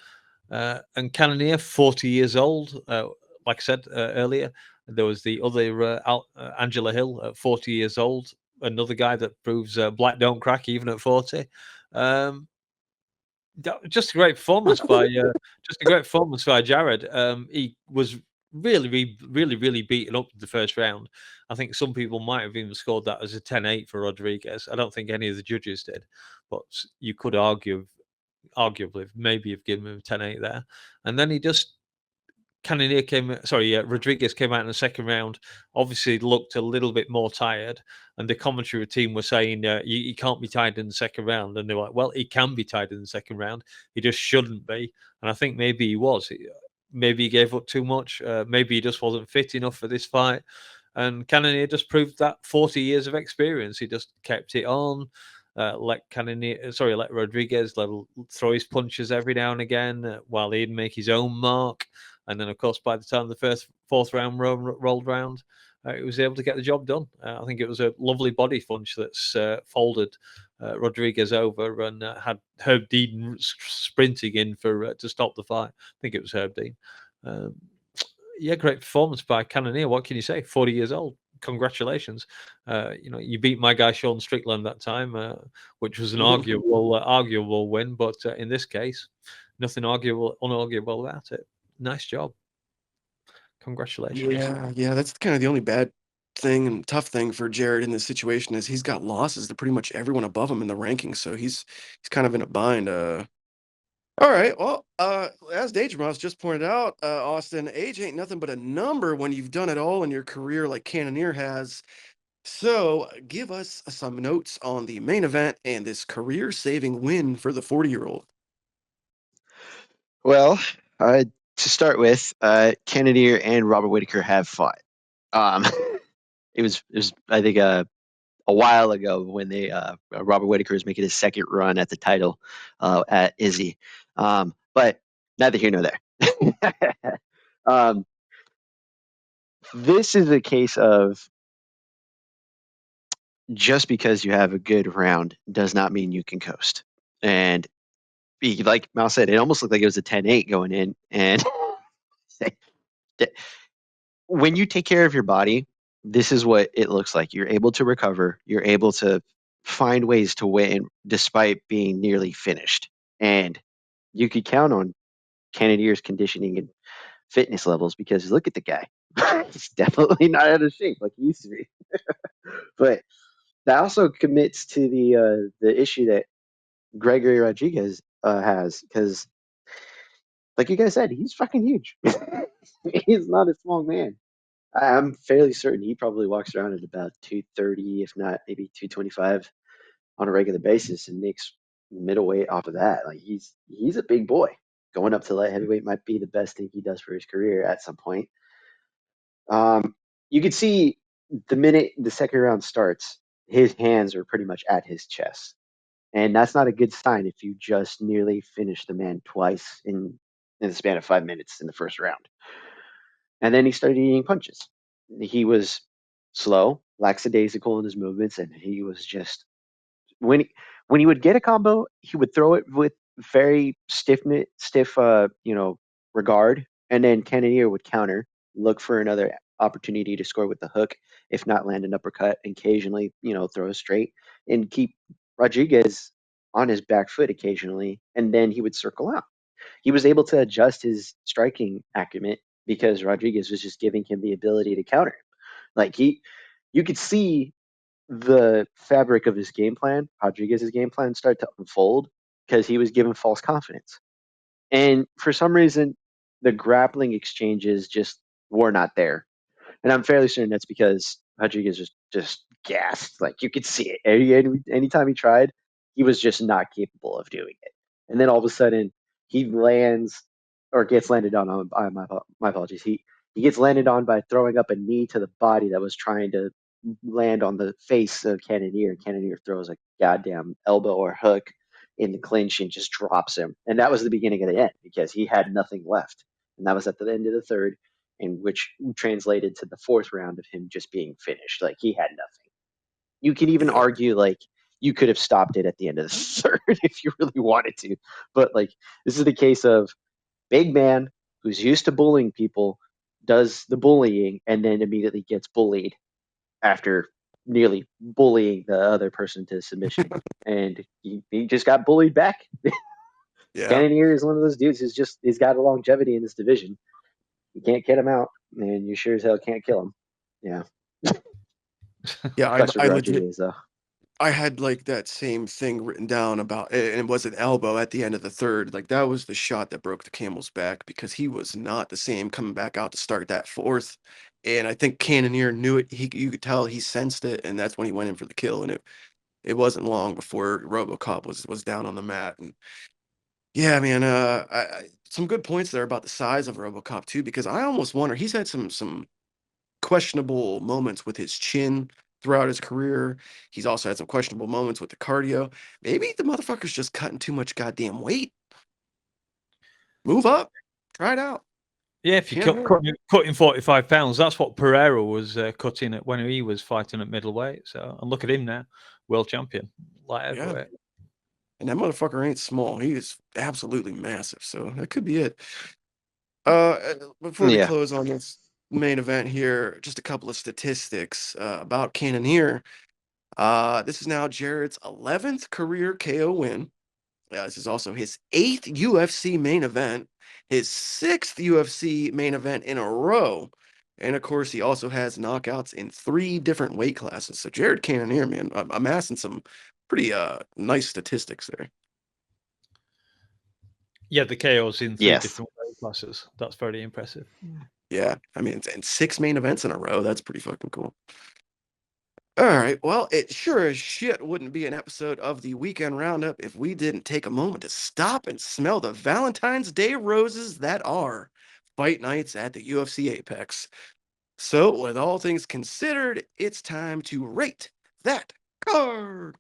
And Cannonier, 40 years old. Like I said earlier, there was the other Angela Hill at 40 years old. Another guy that proves black don't crack even at 40. Just a great performance by Jared. He was really beaten up in the first round. I think some people might have even scored that as a 10-8 for Rodrigues. I don't think any of the judges did, but you could arguably maybe have given him a 10-8 there. And then Rodrigues came out in the second round, obviously looked a little bit more tired, and the commentary team were saying he can't be tired in the second round, and they were like, well, he can be tired in the second round, he just shouldn't be. And I think maybe he was. maybe he gave up too much. Maybe he just wasn't fit enough for this fight. And Cannonier just proved that 40 years of experience. He just kept it on. Let Rodrigues throw his punches every now and again while he'd make his own mark. And then, of course, by the time the fourth round rolled round, he was able to get the job done. I think it was a lovely body punch that's folded Rodrigues over and had Herb Dean sprinting in for to stop the fight. I think it was Herb Dean. Yeah, great performance by Cannonier. What can you say? 40 years old. Congratulations. You beat my guy Sean Strickland that time, which was an arguable win. But in this case, nothing unarguable about it. Nice job. Congratulations. Yeah, that's kind of the only bad thing and tough thing for Jared in this situation is he's got losses to pretty much everyone above him in the rankings, so he's kind of in a bind. All right, well, as DangerMouse just pointed out, Austin, age ain't nothing but a number when you've done it all in your career like Cannonier has. So give us some notes on the main event and this career-saving win for the 40-year-old. Well, to start with, Cannonier and Robert Whitaker have fought. It was I think a while ago when they Robert Whitaker was making his second run at the title at Izzy, but neither here nor there. This is a case of just because you have a good round does not mean you can coast. And like Mouse said, it almost looked like it was a 10-8 going in. And when you take care of your body, this is what it looks like. You're able to recover. You're able to find ways to win despite being nearly finished. And you could count on Cannonier's conditioning and fitness levels because look at the guy. He's definitely not out of shape like he used to be. But that also commits to the issue that Gregory Rodrigues has because, like you guys said, he's fucking huge. He's not a small man. I'm fairly certain he probably walks around at about 230, if not maybe 225 on a regular basis and makes middleweight off of that. Like he's a big boy. Going up to light heavyweight might be the best thing he does for his career at some point. You could see the minute the second round starts, his hands are pretty much at his chest. And that's not a good sign if you just nearly finish the man twice in the span of 5 minutes in the first round. And then he started eating punches. He was slow, lackadaisical in his movements, and he was just when he would get a combo, he would throw it with very stiff regard, and then Cannonier would counter, look for another opportunity to score with the hook, if not land an uppercut, occasionally, throw a straight, and keep Rodrigues on his back foot occasionally, and then he would circle out. He was able to adjust his striking acumen because Rodrigues was just giving him the ability to counter. Like you could see the fabric of his game plan, Rodrigues' game plan, start to unfold because he was given false confidence. And for some reason, the grappling exchanges just were not there. And I'm fairly certain that's because Rodrigues was just gassed. Like you could see it. Anytime he tried, he was just not capable of doing it. And then all of a sudden, he lands or gets landed on. My apologies. He gets landed on by throwing up a knee to the body that was trying to land on the face of Cannonier. Cannonier throws a goddamn elbow or hook in the clinch and just drops him. And that was the beginning of the end because he had nothing left. And that was at the end of the third, in which translated to the fourth round of him just being finished. Like he had nothing. You could even argue like you could have stopped it at the end of the third if you really wanted to. But like this is the case of big man who's used to bullying people, does the bullying, and then immediately gets bullied after nearly bullying the other person to submission. And he just got bullied back. Yeah. Cannonier is one of those dudes he's got a longevity in this division. You can't get him out, and you sure as hell can't kill him. Yeah. Yeah, I legit, Rodrigues, though. I had like that same thing written down about, and it was an elbow at the end of the third. Like that was the shot that broke the camel's back because he was not the same coming back out to start that fourth. And I think Cannonier knew it. You could tell he sensed it, and that's when he went in for the kill. And it wasn't long before RoboCop was down on the mat. And yeah, man, some good points there about the size of RoboCop too, because I almost wonder he's had some questionable moments with his chin throughout his career. He's also had some questionable moments with the cardio. Maybe the motherfucker's just cutting too much goddamn weight. Move up, try it out. Yeah, if you Can't hurt. cutting 45 pounds, that's what Pereira was cutting at when he was fighting at middleweight. So, and look at him now, world champion, light Yeah. heavyweight. And that motherfucker ain't small. He is absolutely massive. So that could be it. Before we Yeah. close on this main event here, just a couple of statistics about Cannonier. This is now Jared's 11th career KO win. This is also his 8th UFC main event, his 6th UFC main event in a row. And of course, he also has knockouts in 3 different weight classes. So Jared Cannonier, man, amassing some pretty nice statistics there. Yeah, the KOs in 3 Yes. different weight classes. That's very impressive. Yeah, I mean, and 6 main events in a row. That's pretty fucking cool. All right, well, it sure as shit wouldn't be an episode of the Weekend Roundup if we didn't take a moment to stop and smell the Valentine's Day roses that are fight nights at the UFC Apex. So, with all things considered, it's time to rate that card.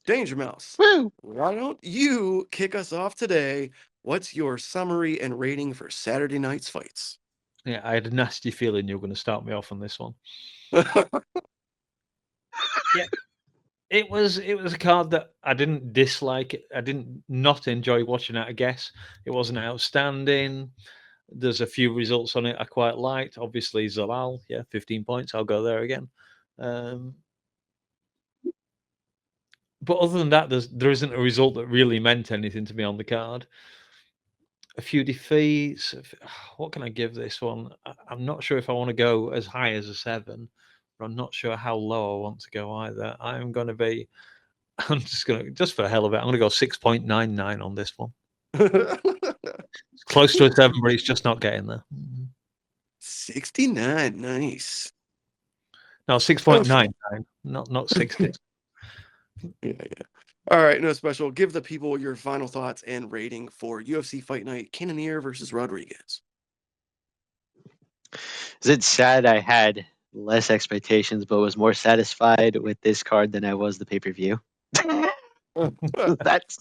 DangerMouse, Woo! why don't you kick us off today? What's your summary and rating for Saturday night's fights? Yeah, I had a nasty feeling you were going to start me off on this one. Yeah, it was a card that I didn't dislike. I didn't not enjoy watching it. I guess it wasn't outstanding. There's a few results on it I quite liked. Obviously, Zalal, 15 points. I'll go there again. But other than that, there isn't a result that really meant anything to me on the card. A few defeats. What can I give this one? I'm not sure if I want to go as high as a 7, but I'm not sure how low I want to go either. I'm going to be. I'm just for the hell of it, I'm going to go 6.99 on this one. It's close to a 7, but it's just not getting there. 69, nice. No, 6.99, not 60. Yeah. All right, no special. Give the people your final thoughts and rating for UFC Fight Night Cannonier versus Rodrigues. Is it sad I had less expectations but was more satisfied with this card than I was the pay-per-view? That's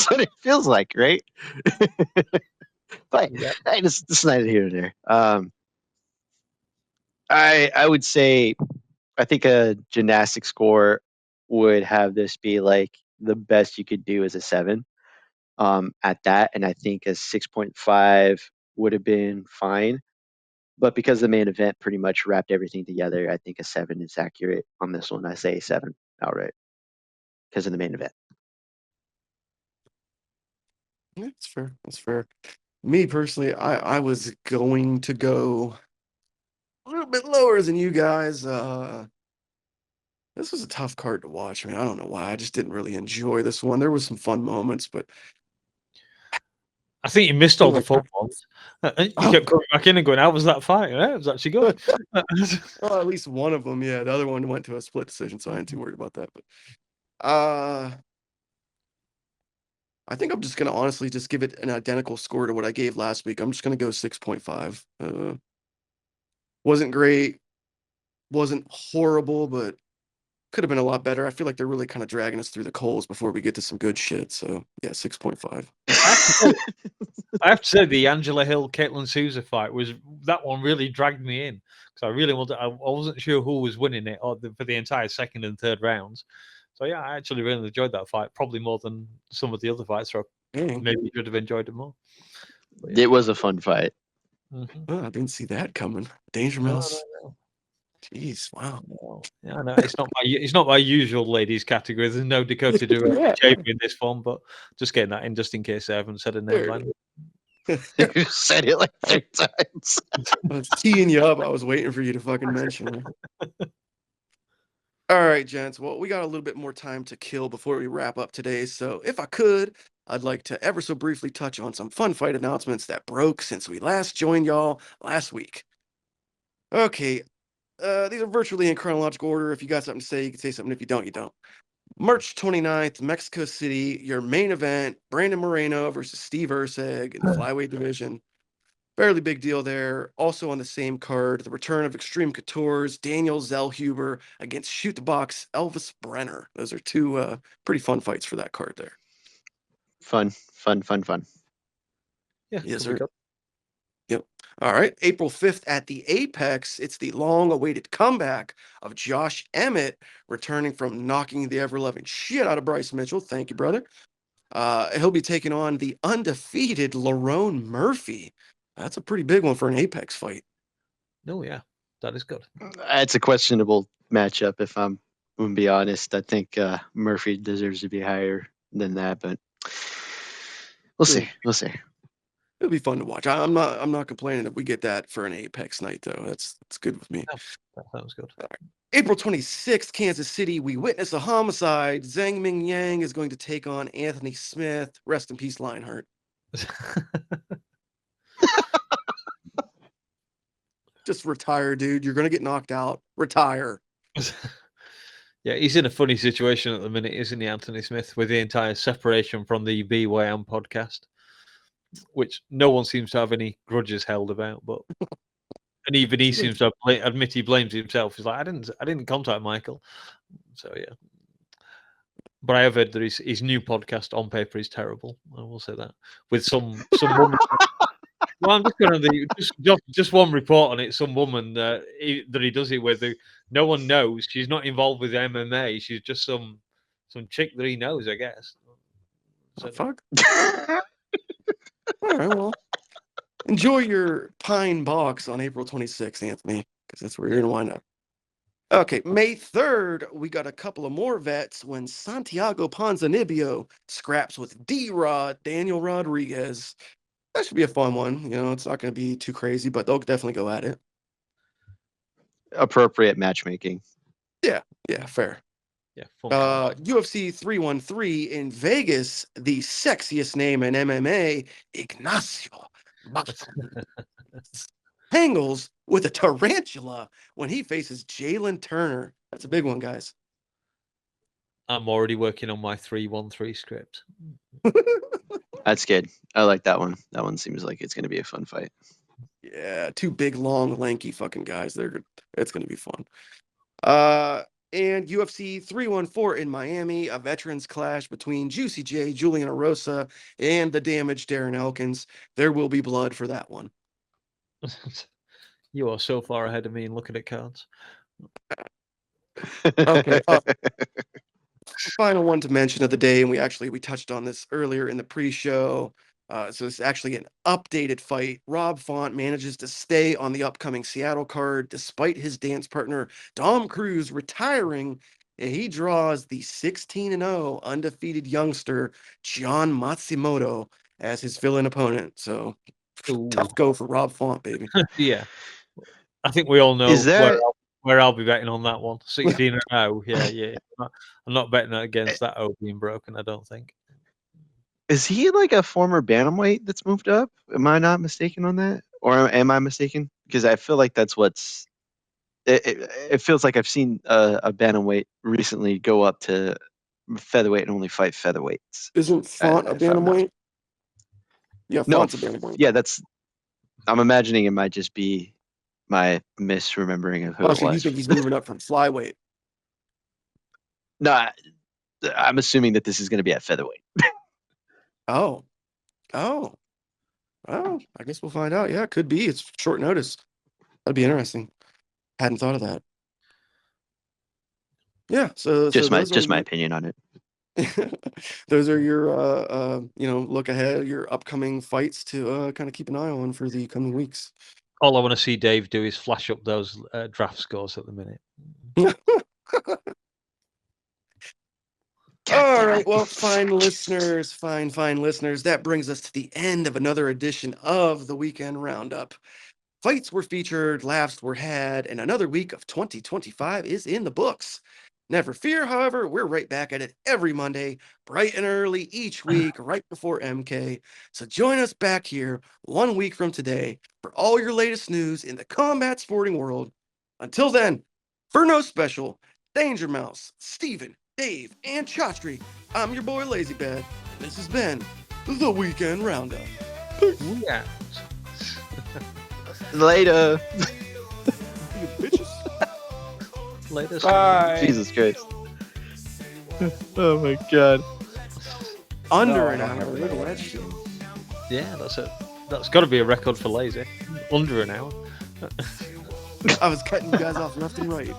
what it feels like, right? But Yeah. hey, this is neither here nor there. I would say I think a gymnastic score would have this be like the best you could do as a 7 at that, and I think a 6.5 would have been fine. But because the main event pretty much wrapped everything together, I think a 7 is accurate on this one. I say 7 outright because of the main event. Yeah, that's fair. That's fair. Me personally, I was going to go a little bit lower than you guys. This was a tough card to watch. I mean, I don't know why. I just didn't really enjoy this one. There was some fun moments, but I think you missed all the fun ones. You kept coming back in and going, "How was that fight? Yeah, it was actually good." well, at least one of them, yeah. The other one went to a split decision, so I ain't too worried about that. But I think I'm just gonna honestly just give it an identical score to what I gave last week. I'm just gonna go 6.5. Wasn't great, wasn't horrible, but could have been a lot better. I feel like they're really kind of dragging us through the coals before we get to some good shit. So yeah, 6.5. I have to say the Angela Hill Caitlin Souza fight that one really dragged me in because I really wanted. I wasn't sure who was winning it for the entire second and third rounds. So yeah, I actually really enjoyed that fight, probably more than some of the other fights. So maybe should have enjoyed it more. But yeah. It was a fun fight. Mm-hmm. Oh, I didn't see that coming. DangerMouse. No. Jeez, wow. Yeah, no, it's not my usual ladies category. There's no Dakota JB in this one, but just getting that in just in case I haven't said a name. You said it like 3 times. I was teeing you up. I was waiting for you to fucking mention it. All right, gents. Well, we got a little bit more time to kill before we wrap up today. So if I could, I'd like to ever so briefly touch on some fun fight announcements that broke since we last joined y'all last week. Okay. these are virtually in chronological order. If you got something to say, you can say something. If you don't, you don't. March 29th, Mexico City, your main event, Brandon Moreno versus Steve Erceg in the flyweight division. Fairly big deal there. Also on the same card, the return of Extreme Couture's Daniel Zellhuber against Shoot the Box Elvis Brenner. Those are two pretty fun fights for that card there. Fun. Yeah, Yes, could be sir. good. Yep. All right. April 5th at the Apex, it's the long-awaited comeback of Josh Emmett returning from knocking the ever-loving shit out of Bryce Mitchell. Thank you, brother. He'll be taking on the undefeated Lerone Murphy. That's a pretty big one for an Apex fight. No, yeah, that is good. It's a questionable matchup, if I'm going to be honest. I think Murphy deserves to be higher than that, but we'll see. We'll see. It'll be fun to watch. I'm not complaining if we get that for an Apex night, though. That's good with me. Yeah, that sounds good. April 26th, Kansas City, we witness a homicide. Zhang Ming Yang is going to take on Anthony Smith. Rest in peace, Lionheart. Just retire, dude. You're going to get knocked out. Retire. Yeah, he's in a funny situation at the minute, isn't he, Anthony Smith, with the entire separation from the BYM podcast, which no one seems to have any grudges held about. But and even he seems to admit he blames himself. He's like, I didn't contact Michael. So yeah. But I have heard that his new podcast on paper is terrible. I will say that with some woman. Well, I'm just going to just one report on it. Some woman that he does it with, who no one knows. She's not involved with MMA. She's just some chick that he knows, I guess. So, fuck. All right, well, enjoy your pine box on April 26th, Anthony, because that's where you're gonna wind up. Okay, May 3rd, we got a couple of more vets when Santiago Ponzinibbio scraps with D-Rod, Daniel Rodrigues. That should be a fun one. You know, it's not going to be too crazy, but they'll definitely go at it. Appropriate matchmaking. Yeah, fair. Yeah. UFC 313 in Vegas, the sexiest name in MMA, Ignacio tangles with a tarantula when he faces Jalen Turner. That's a big one, guys. I'm already working on my 313 script. That's good. I like that one. That one seems like it's going to be a fun fight. Yeah, two big, long, lanky fucking guys. It's going to be fun. And UFC 314 in Miami, a veterans clash between Juicy J, Julian Erosa, and the damaged Darren Elkins. There will be blood for that one. You are so far ahead of me in looking at cards. Okay. Final one to mention of the day, and we touched on this earlier in the pre-show. So it's actually an updated fight. Rob Font manages to stay on the upcoming Seattle card despite his dance partner Dom Cruz retiring. And he draws the 16-0 undefeated youngster John Matsumoto as his fill-in opponent. So tough go for Rob Font, baby. Yeah, I think we all know Is that where I'll be betting on that one. 16-0. Yeah. I'm not betting against that O being broken. I don't think. Is he like a former bantamweight that's moved up? Am I not mistaken on that, or am I mistaken? Because I feel like that's what's. It feels like I've seen a bantamweight recently go up to featherweight and only fight featherweights. Isn't Font a bantamweight? Yeah, No, Font's a bantamweight. yeah, that's. I'm imagining it might just be my misremembering of who it So you was. think he's moving up from flyweight? No, I'm assuming that this is going to be at featherweight. Oh. Well, I guess we'll find out. Yeah, it could be. It's short notice. That'd be interesting. Hadn't thought of that. Yeah, so Just those my opinion on it. those are your look ahead, your upcoming fights to kind of keep an eye on for the coming weeks. All I want to see Dave do is flash up those draft scores at the minute. All right, well, fine listeners, that brings us to the end of another edition of the Weekend Roundup. Fights were featured, laughs were had, and another week of 2025 is in the books. Never fear, however, we're right back at it every Monday, bright and early each week, right before MK. So join us back here 1 week from today for all your latest news in the combat sporting world Until then, for no special, DangerMouse, Steven, Dave, and Chatri, I'm your boy LazyBed, and this has been the Weekend Roundup. Yeah. Later. You bitches. Latest. Bye. Jesus Christ. Oh my God. Under No, an I'm hour. not Look at gonna that shit. Yeah, that's it. That's got to be a record for Lazy. Under an hour. I was cutting you guys off left and right.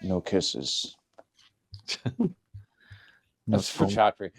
No kisses. No That's for phone. Chatri.